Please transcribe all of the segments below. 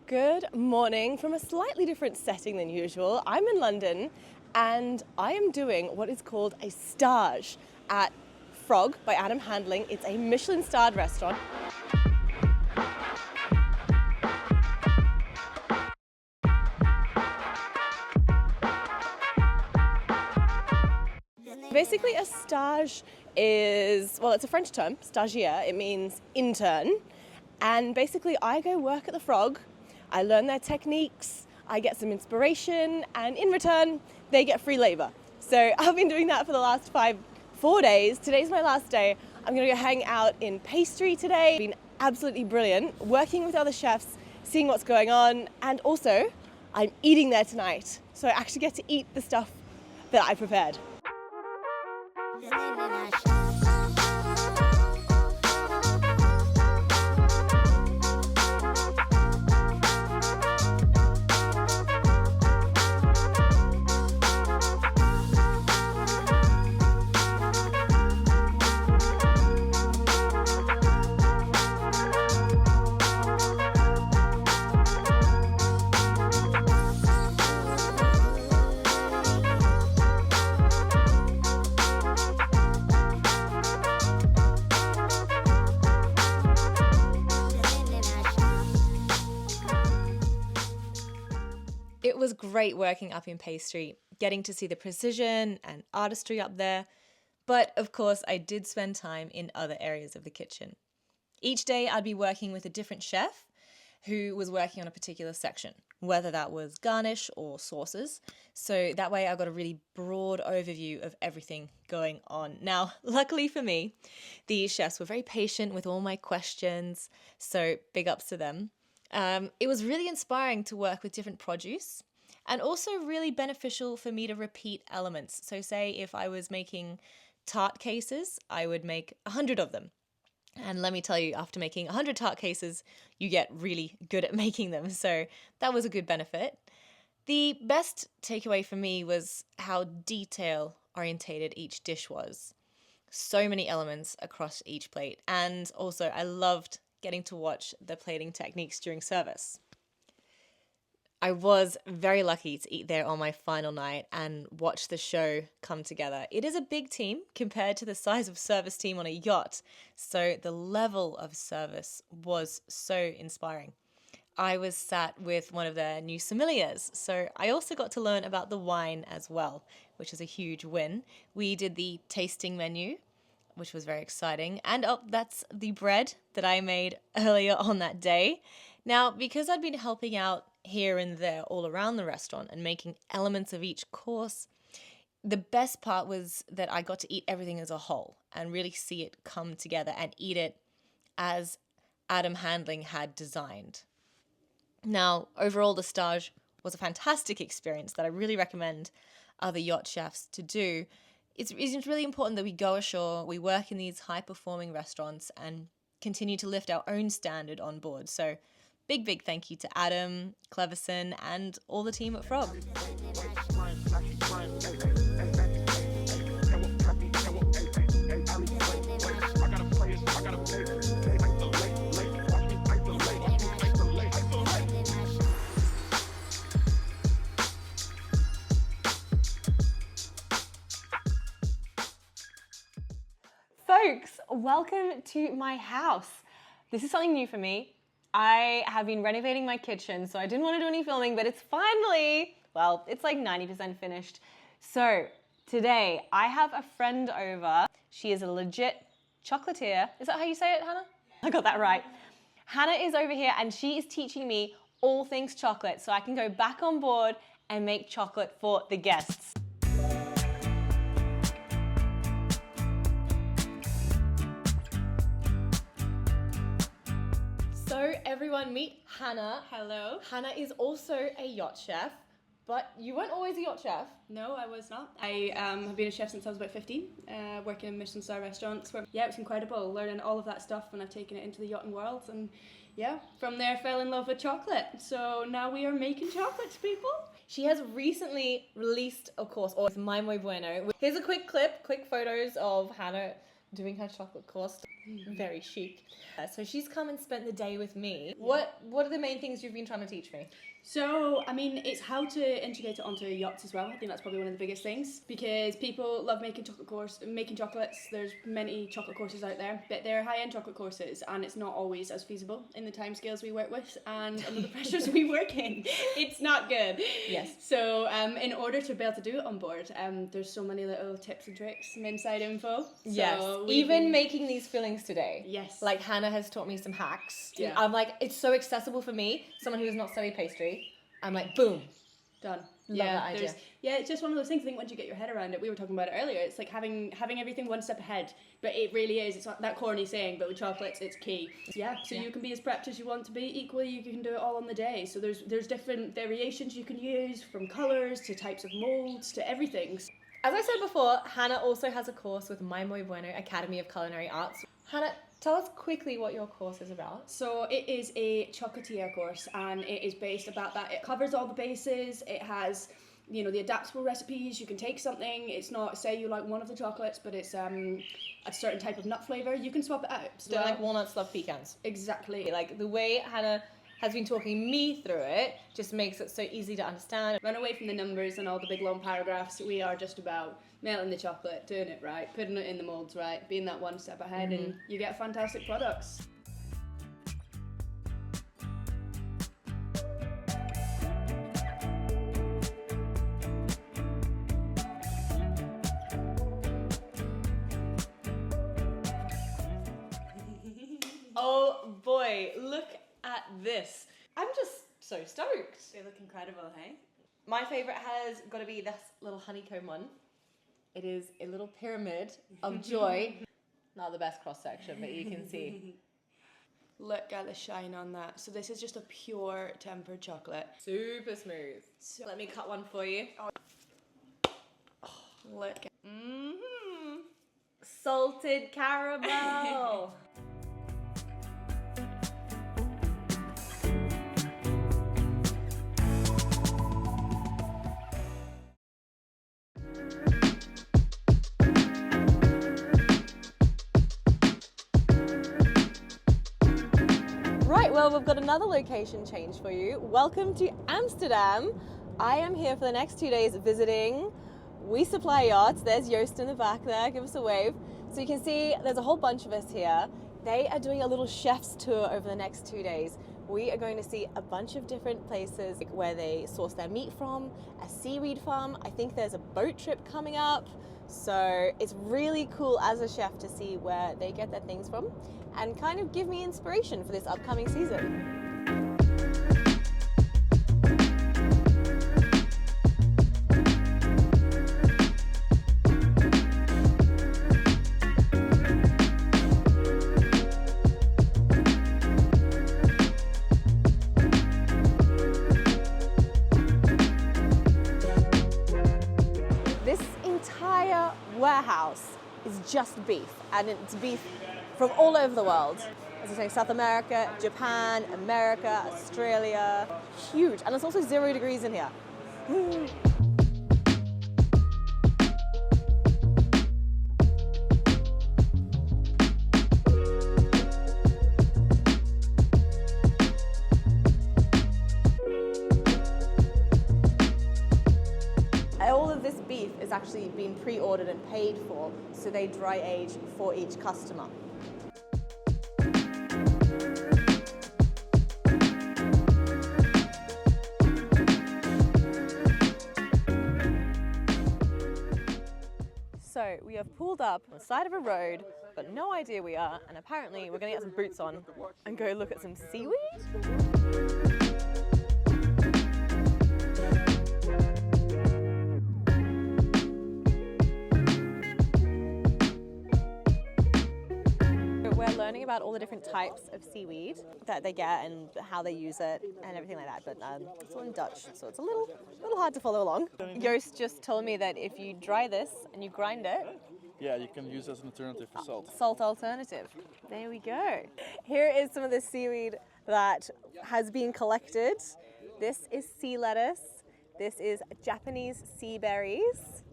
Good morning from a slightly different setting than usual. I'm in London and I am doing what is called a stage at Frog by Adam Handling. It's a Michelin-starred restaurant. Basically, a stage is, well, it's a French term, stagiaire. It means intern. And basically, I go work at the Frog. I learn their techniques, I get some inspiration, and in return, they get free labor. So I've been doing that for the last 4 days. Today's my last day. I'm gonna go hang out in pastry today. It's been absolutely brilliant, working with other chefs, seeing what's going on, and also, I'm eating there tonight. So I actually get to eat the stuff that I prepared. It was great working up in pastry, getting to see the precision and artistry up there, but of course I did spend time in other areas of the kitchen. Each day I'd be working with a different chef who was working on a particular section, whether that was garnish or sauces, so that way I got a really broad overview of everything going on. Now, luckily for me, these chefs were very patient with all my questions, so big ups to them. It was really inspiring to work with different produce and also really beneficial for me to repeat elements. So say if I was making tart cases, I would make 100 of them. And let me tell you, after making 100 tart cases, you get really good at making them. So that was a good benefit. The best takeaway for me was how detail orientated each dish was. So many elements across each plate. And also I loved getting to watch the plating techniques during service. I was very lucky to eat there on my final night and watch the show come together. It is a big team compared to the size of service team on a yacht, so the level of service was so inspiring. I was sat with one of their new sommeliers, so I also got to learn about the wine as well, which is a huge win. We did the tasting menu, which was very exciting. And that's the bread that I made earlier on that day. Now, because I'd been helping out here and there all around the restaurant and making elements of each course, the best part was that I got to eat everything as a whole and really see it come together and eat it as Adam Handling had designed. Now, overall, the stage was a fantastic experience that I really recommend other yacht chefs to do. It's really important that we go ashore, we work in these high-performing restaurants and continue to lift our own standard on board. So big thank you to Adam, Cleverson, and all the team at Frog. Folks, welcome to my house. This is something new for me. I have been renovating my kitchen, so I didn't want to do any filming, but it's finally, well, it's like 90% finished. So today I have a friend over. She is a legit chocolatier. Is that how you say it, Hannah? I got that right. Hannah is over here and she is teaching me all things chocolate so I can go back on board and make chocolate for the guests. So everyone meet Hannah. Hello. Hannah is also a yacht chef, but you weren't always a yacht chef. No, I was not. I have been a chef since I was about 15, working in Michelin-star restaurants. Yeah, it was incredible, learning all of that stuff when I've taken it into the yachting world. And yeah, from there fell in love with chocolate. So now we are making chocolates, people. She has recently released a course, or My Muy Bueno. Here's a quick photos of Hannah doing her chocolate course. Very chic. So she's come and spent the day with me. What are the main things you've been trying to teach me? So, I mean, it's how to integrate it onto yachts as well. I think that's probably one of the biggest things because people love making chocolates. There's many chocolate courses out there, but they're high-end chocolate courses, and it's not always as feasible in the timescales we work with and under the pressures we work in. It's not good. Yes. So, in order to be able to do it on board, there's so many little tips and tricks and inside info. Yes. So Even making these fillings today. Yes. Like Hannah has taught me some hacks. Yeah. I'm like, it's so accessible for me, someone who's not studied pastry. I'm like, boom. Done. Love that idea. It's just one of those things. I think once you get your head around it, we were talking about it earlier. It's like having everything one step ahead, but it really is. It's not that corny saying, but with chocolates, it's key. So you can be as prepped as you want to be. Equally, you can do it all on the day. So there's different variations you can use, from colours to types of molds to everything. As I said before, Hannah also has a course with My Muy Bueno Academy of Culinary Arts. Hannah, tell us quickly what your course is about. So it is a chocolatier course, and it is based about that. It covers all the bases. It has, the adaptable recipes. You can take something. It's not, say you like one of the chocolates, but it's a certain type of nut flavour. You can swap it out. So like walnuts love pecans. Exactly. Like the way Hannah has been talking me through it just makes it so easy to understand. Run away from the numbers and all the big long paragraphs. We are just about melting the chocolate, doing it right, putting it in the moulds right, being that one step ahead, and you get fantastic products. Oh boy, look at this. I'm just so stoked. They look incredible, hey? My favourite has got to be this little honeycomb one. It is a little pyramid of joy. Not the best cross section, but you can see. Look at the shine on that. So this is just a pure tempered chocolate. Super smooth. So let me cut one for you. Look at salted caramel. Right, well, we've got another location change for you. Welcome to Amsterdam. I am here for the next 2 days visiting We Supply Yachts. There's Joost in the back there, give us a wave. So you can see there's a whole bunch of us here. They are doing a little chef's tour over the next 2 days. We are going to see a bunch of different places where they source their meat from, a seaweed farm. I think there's a boat trip coming up. So it's really cool as a chef to see where they get their things from and kind of give me inspiration for this upcoming season. This entire warehouse is just beef, and it's beef from all over the world. As I say, South America, Japan, America, Australia, huge. And it's also 0 degrees in here. All of this beef is actually being pre-ordered and paid for, so they dry age for each customer. So we have pulled up on the side of a road, got no idea we are, and apparently we're gonna get some boots on and go look at some seaweed. We're learning about all the different types of seaweed that they get and how they use it and everything like that, but it's all in Dutch, so it's a little hard to follow along. Joost just told me that if you dry this and you grind it, yeah, you can use it as an alternative for salt. Salt alternative. There we go. Here is some of the seaweed that has been collected. This is sea lettuce. This is Japanese sea berries.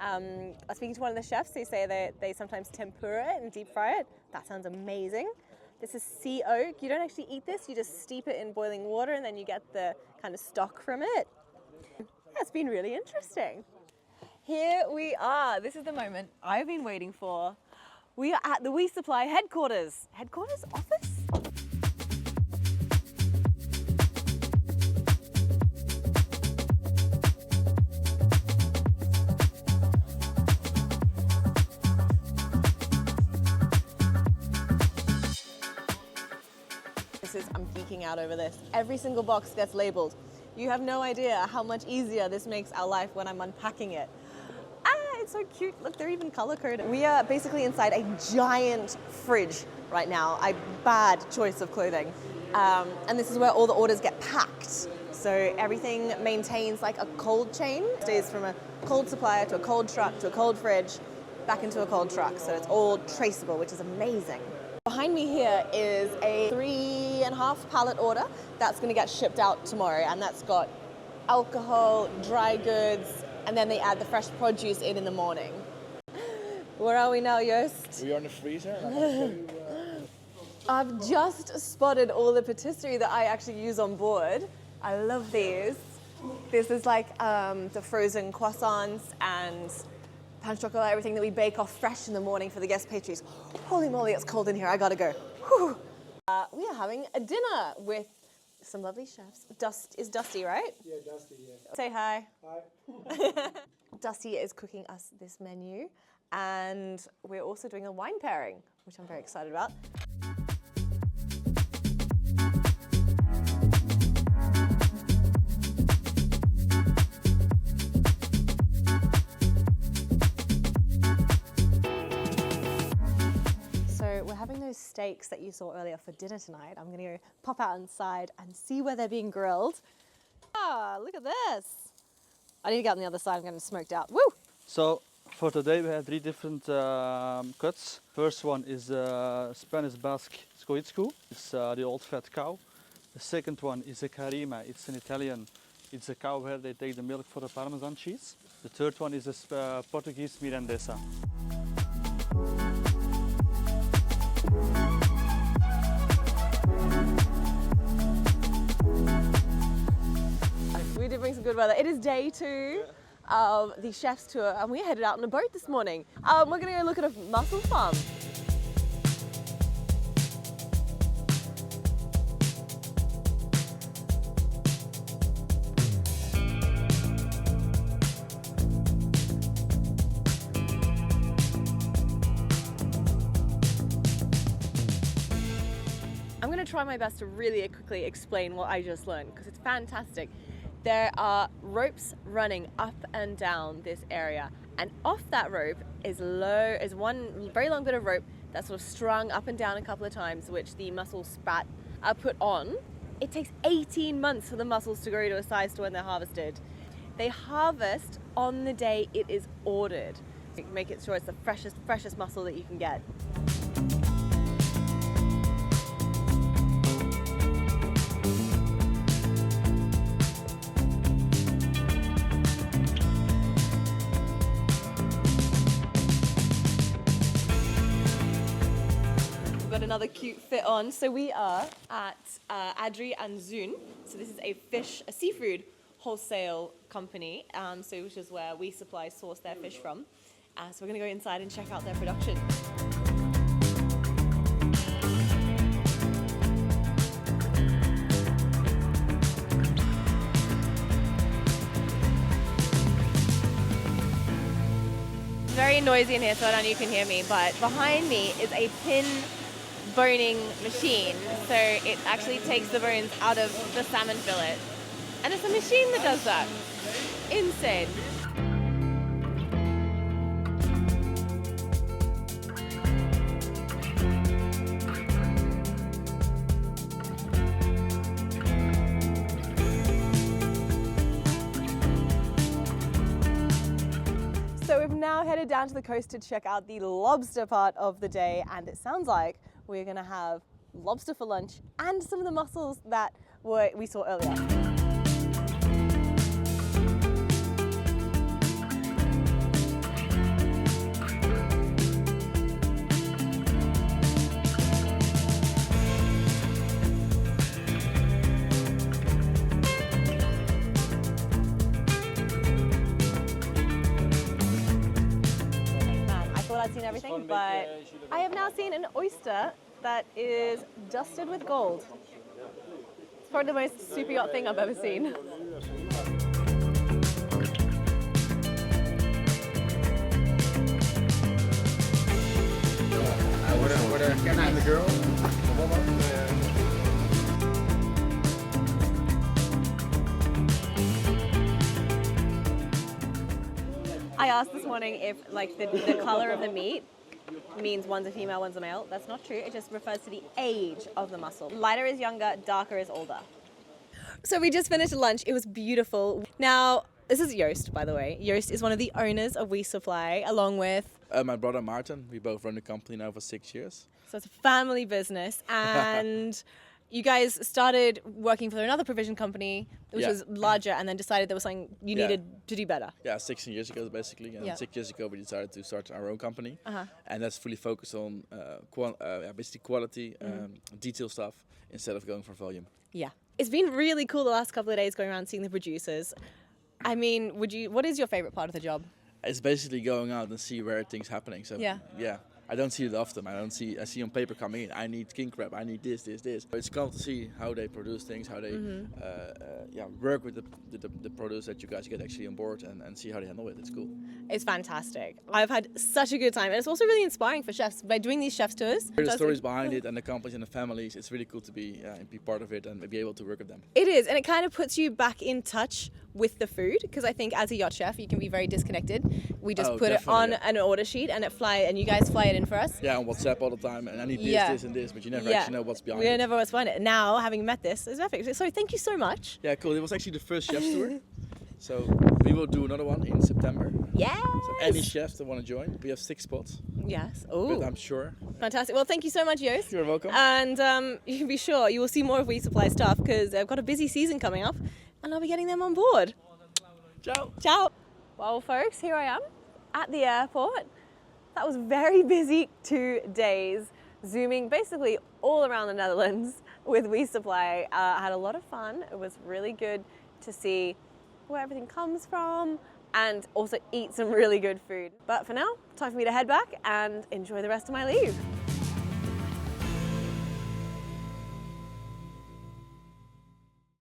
I was speaking to one of the chefs who say that they sometimes tempura it and deep fry it. That sounds amazing. This is sea oak. You don't actually eat this, you just steep it in boiling water and then you get the kind of stock from it. Yeah, it's been really interesting. Here we are. This is the moment I've been waiting for. We are at the We Supply headquarters. Headquarters? Office? I'm geeking out over this. Every single box gets labeled. You have no idea how much easier this makes our life when I'm unpacking it. It's so cute. Look, they're even color coded. We are basically inside a giant fridge right now. A bad choice of clothing. And this is where all the orders get packed. So everything maintains like a cold chain. It stays from a cold supplier to a cold truck to a cold fridge, back into a cold truck. So it's all traceable, which is amazing. Behind me here is a 3.5 pallet order that's going to get shipped out tomorrow, and that's got alcohol, dry goods, and then they add the fresh produce in the morning. Where are we now, Joost? We are in the freezer. And I'm gonna show you, I've just spotted all the patisserie that I actually use on board. I love these. This is like the frozen croissants and pain chocolat, everything that we bake off fresh in the morning for the guest pastries. Holy moly, it's cold in here. I gotta go. Whew. We are having a dinner with some lovely chefs. Is Dusty, right? Yeah, Dusty, yeah. Say hi. Hi. Dusty is cooking us this menu, and we're also doing a wine pairing, which I'm very excited about. Having those steaks that you saw earlier for dinner tonight. I'm gonna go pop out inside and see where they're being grilled. Ah, look at this. I need to get on the other side, I'm getting smoked out. Woo! So for today we have 3 different cuts. First one is Spanish Basque Scoitscu. It's the old fat cow. The second one is a Carima. It's an Italian. It's a cow where they take the milk for the Parmesan cheese. The third one is a Portuguese Mirandesa. We did bring some good weather. It is day 2 of the chef's tour, and we headed out on a boat this morning. We're gonna go look at a mussel farm. I'm gonna try my best to really quickly explain what I just learned, because it's fantastic. There are ropes running up and down this area, and off that rope is one very long bit of rope that's sort of strung up and down a couple of times, which the mussel spat are put on. It takes 18 months for the mussels to grow to a size to when they're harvested. They harvest on the day it is ordered. Make it sure it's the freshest mussel that you can get. Another cute fit on. So we are at Adri and Zun. So this is a seafood wholesale company, which is where We Supply source their fish from. So we're gonna go inside and check out their production. Very noisy in here, so I don't know if you can hear me, but behind me is a pin boning machine, so it actually takes the bones out of the salmon fillet, and it's a machine that does that. Insane. So we've now headed down to the coast to check out the lobster part of the day, and it sounds like we're gonna have lobster for lunch and some of the mussels that we saw earlier. and everything, but I have now seen an oyster that is dusted with gold. It's probably the most super yacht thing I've ever seen. Can I the girl? I asked this morning if like the color of the meat means one's a female, one's a male. That's not true. It just refers to the age of the mussel. Lighter is younger, darker is older. So we just finished lunch. It was beautiful. Now, this is Joost, by the way. Joost is one of the owners of We Supply, along with... My brother Martin. We both run the company now for 6 years. So it's a family business. And you guys started working for another provision company, which was larger, and then decided there was something you needed to do better. Yeah, 16 years ago, basically. And 6 years ago, we decided to start our own company. And that's fully focused on basically quality, detail stuff, instead of going for volume. Yeah. It's been really cool the last couple of days going around seeing the producers. I mean, what is your favorite part of the job? It's basically going out and see where things happening. So Yeah. I don't see it often. I see on paper coming in, I need king crab, I need this. It's cool to see how they produce things, how they work with the produce that you guys get actually on board and see how they handle it. It's cool. It's fantastic. I've had such a good time. And it's also really inspiring for chefs. By doing these chef's tours, The stories behind it and the companies and the families, it's really cool to be part of it and be able to work with them. it is, and it kind of puts you back in touch with the food, because I think as a yacht chef you can be very disconnected. We just put it on an order sheet and you guys fly it in for us. Yeah, on WhatsApp all the time, and I need this and this, but you never actually know what's behind We it. never always find it. Now, having met this, is perfect. So thank you so much. Yeah, cool. It was actually the first chef's tour. So we will do another one in September. Yes. So any chefs that want to join, we have 6 spots. Yes. But Oh, I'm sure. fantastic. Well, thank you so much, Joost. You're welcome. And you can be sure you will see more of We Supply stuff, because I've got a busy season coming up and I'll be getting them on board. Ciao. Ciao. Well, folks, here I am at the airport. That was very busy 2 days, zooming basically all around the Netherlands with We Supply. I had a lot of fun. It was really good to see where everything comes from and also eat some really good food. But for now, time for me to head back and enjoy the rest of my leave.